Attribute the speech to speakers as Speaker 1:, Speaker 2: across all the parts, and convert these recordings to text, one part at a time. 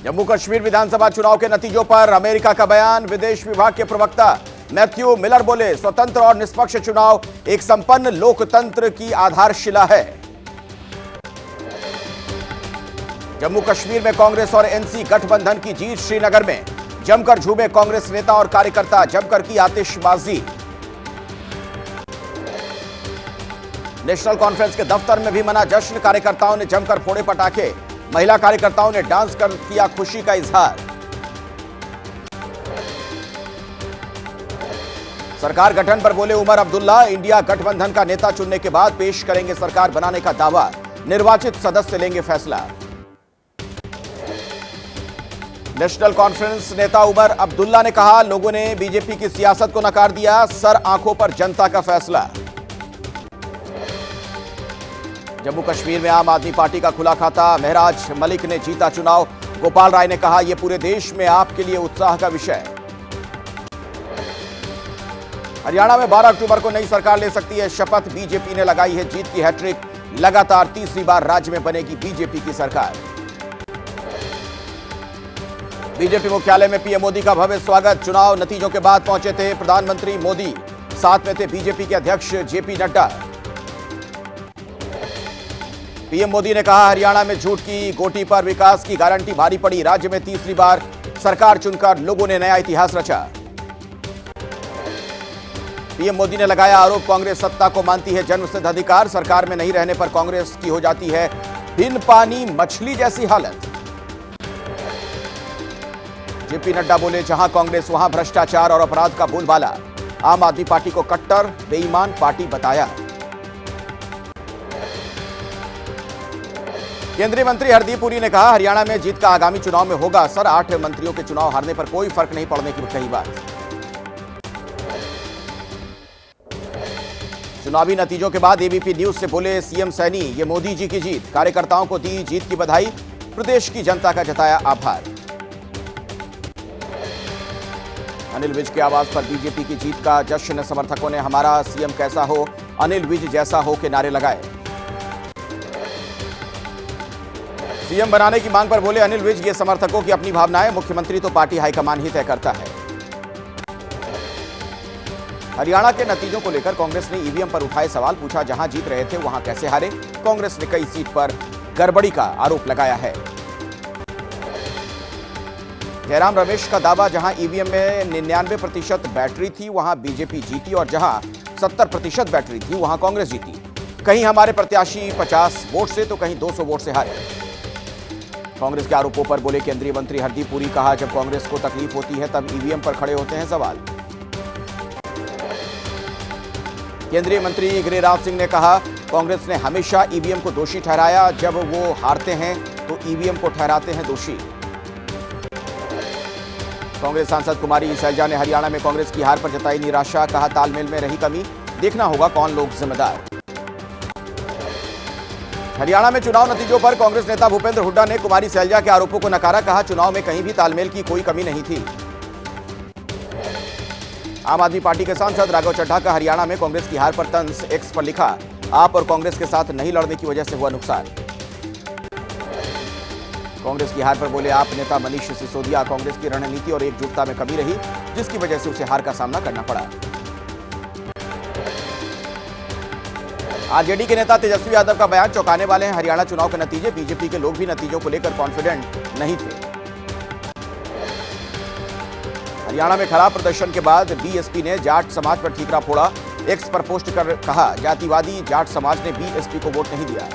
Speaker 1: जम्मू कश्मीर विधानसभा चुनाव के नतीजों पर अमेरिका का बयान। विदेश विभाग के प्रवक्ता मैथ्यू मिलर बोले, स्वतंत्र और निष्पक्ष चुनाव एक संपन्न लोकतंत्र की आधारशिला है। जम्मू कश्मीर में कांग्रेस और एनसी गठबंधन की जीत। श्रीनगर में जमकर झूमे कांग्रेस नेता और कार्यकर्ता, जमकर की आतिशबाजी। नेशनल कॉन्फ्रेंस के दफ्तर में भी मना जश्न, कार्यकर्ताओं ने जमकर फोड़े पटाखे। महिला कार्यकर्ताओं ने डांस कर किया खुशी का इजहार। सरकार गठन पर बोले उमर अब्दुल्ला, इंडिया गठबंधन का नेता चुनने के बाद पेश करेंगे सरकार बनाने का दावा, निर्वाचित सदस्य लेंगे फैसला। नेशनल कॉन्फ्रेंस नेता उमर अब्दुल्ला ने कहा, लोगों ने बीजेपी की सियासत को नकार दिया, सर आंखों पर जनता का फैसला। जम्मू कश्मीर में आम आदमी पार्टी का खुला खाता, महराज मलिक ने जीता चुनाव। गोपाल राय ने कहा, यह पूरे देश में आपके लिए उत्साह का विषय। हरियाणा में 12 अक्टूबर को नई सरकार ले सकती है शपथ, बीजेपी ने लगाई है जीत की हैट्रिक। लगातार तीसरी बार राज्य में बनेगी बीजेपी की सरकार। बीजेपी मुख्यालय में पीएम मोदी का भव्य स्वागत। चुनाव नतीजों के बाद पहुंचे थे प्रधानमंत्री मोदी, साथ में थे बीजेपी के अध्यक्ष जेपी नड्डा। पीएम मोदी ने कहा, हरियाणा में झूठ की गोटी पर विकास की गारंटी भारी पड़ी। राज्य में तीसरी बार सरकार चुनकर लोगों ने नया इतिहास रचा। पीएम मोदी ने लगाया आरोप, कांग्रेस सत्ता को मानती है जन्मसिद्ध अधिकार, सरकार में नहीं रहने पर कांग्रेस की हो जाती है बिन पानी मछली जैसी हालत। जेपी नड्डा बोले, जहां कांग्रेस वहां भ्रष्टाचार और अपराध का बोलबाला। आम आदमी पार्टी को कट्टर बेईमान पार्टी बताया। केंद्रीय मंत्री हरदीप पुरी ने कहा, हरियाणा में जीत का आगामी चुनाव में होगा असर। 8 मंत्रियों के चुनाव हारने पर कोई फर्क नहीं पड़ने की कही बात। चुनावी नतीजों के बाद एबीपी न्यूज से बोले सीएम सैनी, ये मोदी जी की जीत। कार्यकर्ताओं को दी जीत की बधाई, प्रदेश की जनता का जताया आभार। अनिल विज के आवाज पर बीजेपी की जीत का जश्न। समर्थकों ने हमारा सीएम कैसा हो, अनिल विज जैसा हो के नारे लगाए। सीएम बनाने की मांग पर बोले अनिल विज, ये समर्थकों की अपनी भावनाएं, मुख्यमंत्री तो पार्टी हाईकमान ही तय करता है। हरियाणा के नतीजों को लेकर कांग्रेस ने ईवीएम पर उठाए सवाल, पूछा जहां जीत रहे थे वहां कैसे हारे। कांग्रेस ने कई सीट पर गड़बड़ी का आरोप लगाया है। जयराम रमेश का दावा, जहां ईवीएम में 99% बैटरी थी वहां बीजेपी जीती और जहां 70% बैटरी थी वहां कांग्रेस जीती। कहीं हमारे प्रत्याशी 50 वोट से तो कहीं 200 वोट से हारे। कांग्रेस के आरोपों पर बोले केंद्रीय मंत्री हरदीप पुरी, कहा जब कांग्रेस को तकलीफ होती है तब ईवीएम पर खड़े होते हैं सवाल। केंद्रीय मंत्री गिरिराज सिंह ने कहा, कांग्रेस ने हमेशा ईवीएम को दोषी ठहराया, जब वो हारते हैं तो ईवीएम को ठहराते हैं दोषी। कांग्रेस सांसद कुमारी सैलजा ने हरियाणा में कांग्रेस की हार पर जताई निराशा, कहा तालमेल में रही कमी, देखना होगा कौन लोग जिम्मेदार। हरियाणा में चुनाव नतीजों पर कांग्रेस नेता भूपेंद्र हुड्डा ने कुमारी सैलजा के आरोपों को नकारा, कहा चुनाव में कहीं भी तालमेल की कोई कमी नहीं थी। आम आदमी पार्टी के सांसद राघव चड्ढा का हरियाणा में कांग्रेस की हार पर तंज, एक्स पर लिखा, आप और कांग्रेस के साथ नहीं लड़ने की वजह से हुआ नुकसान। कांग्रेस की हार पर बोले आप नेता मनीष सिसोदिया, कांग्रेस की रणनीति और एकजुटता में कमी रही जिसकी वजह से उसे हार का सामना करना पड़ा। आरजेडी के नेता तेजस्वी यादव का बयान चौंकाने वाले हैं। हरियाणा चुनाव के नतीजे, बीजेपी के लोग भी नतीजों को लेकर कॉन्फिडेंट नहीं थे। हरियाणा में खराब प्रदर्शन के बाद बीएसपी ने जाट समाज पर ठीकरा फोड़ा। एक्स पर पोस्ट कर कहा, जातिवादी जाट समाज ने बीएसपी को वोट नहीं दिया।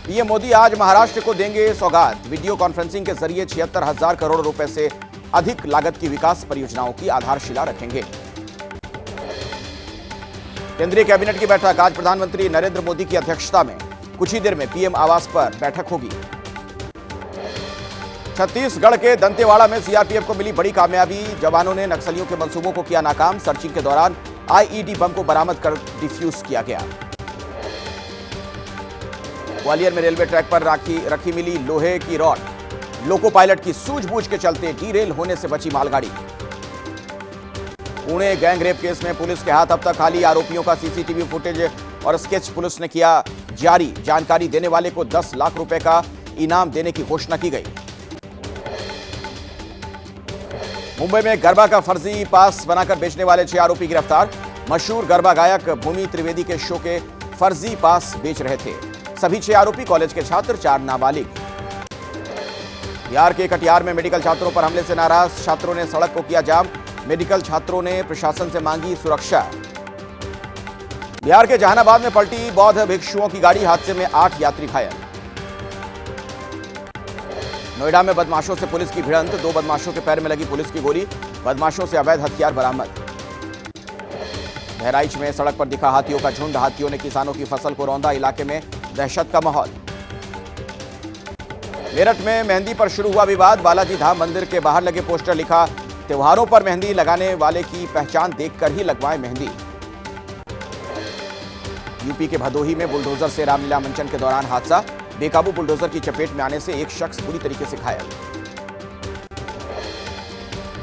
Speaker 1: पीएम मोदी आज महाराष्ट्र को देंगे सौगात। वीडियो कॉन्फ्रेंसिंग के जरिए 76,000 करोड़ रुपए से अधिक लागत की विकास परियोजनाओं की आधारशिला रखेंगे। केंद्रीय कैबिनेट की बैठक आज प्रधानमंत्री नरेंद्र मोदी की अध्यक्षता में। कुछ ही देर में पीएम आवास पर बैठक होगी। छत्तीसगढ़ के दंतेवाड़ा में सीआरपीएफ को मिली बड़ी कामयाबी, जवानों ने नक्सलियों के मंसूबों को किया नाकाम। सर्चिंग के दौरान आईईडी बम को बरामद कर डिफ्यूज किया गया। ग्वालियर में रेलवे ट्रैक पर रखी मिली लोहे की रॉड, लोको पायलट की सूझबूझ के चलते डीरेल होने से बची मालगाड़ी। पुणे गैंग रेप केस में पुलिस के हाथ अब तक खाली, आरोपियों का सीसीटीवी फुटेज और स्केच पुलिस ने किया जारी। जानकारी देने वाले को 10 लाख रुपए का इनाम देने की घोषणा की गई। मुंबई में गरबा का फर्जी पास बनाकर बेचने वाले 6 आरोपी गिरफ्तार। मशहूर गरबा गायक भूमि त्रिवेदी के शो के फर्जी पास बेच रहे थे। सभी 6 आरोपी कॉलेज के छात्र, 4 नाबालिग। बिहार के कटिहार में मेडिकल छात्रों पर हमले से नाराज छात्रों ने सड़क को किया जाम। मेडिकल छात्रों ने प्रशासन से मांगी सुरक्षा। बिहार के जहानाबाद में पलटी बौद्ध भिक्षुओं की गाड़ी, हादसे में 8 यात्री घायल। नोएडा में बदमाशों से पुलिस की भिड़ंत, 2 बदमाशों के पैर में लगी पुलिस की गोली। बदमाशों से अवैध हथियार बरामद। बहराइच में सड़क पर दिखा हाथियों का झुंड, हाथियों ने किसानों की फसल को रौंदा, इलाके में दहशत का माहौल। मेरठ में मेहंदी पर शुरू हुआ विवाद, बालाजी धाम मंदिर के बाहर लगे पोस्टर लिखा, त्योहारों पर मेहंदी लगाने वाले की पहचान देखकर ही लगवाएं मेहंदी। यूपी के भदोही में बुलडोजर से रामलीला मंचन के दौरान हादसा, बेकाबू बुलडोजर की चपेट में आने से एक शख्स बुरी तरीके से घायल।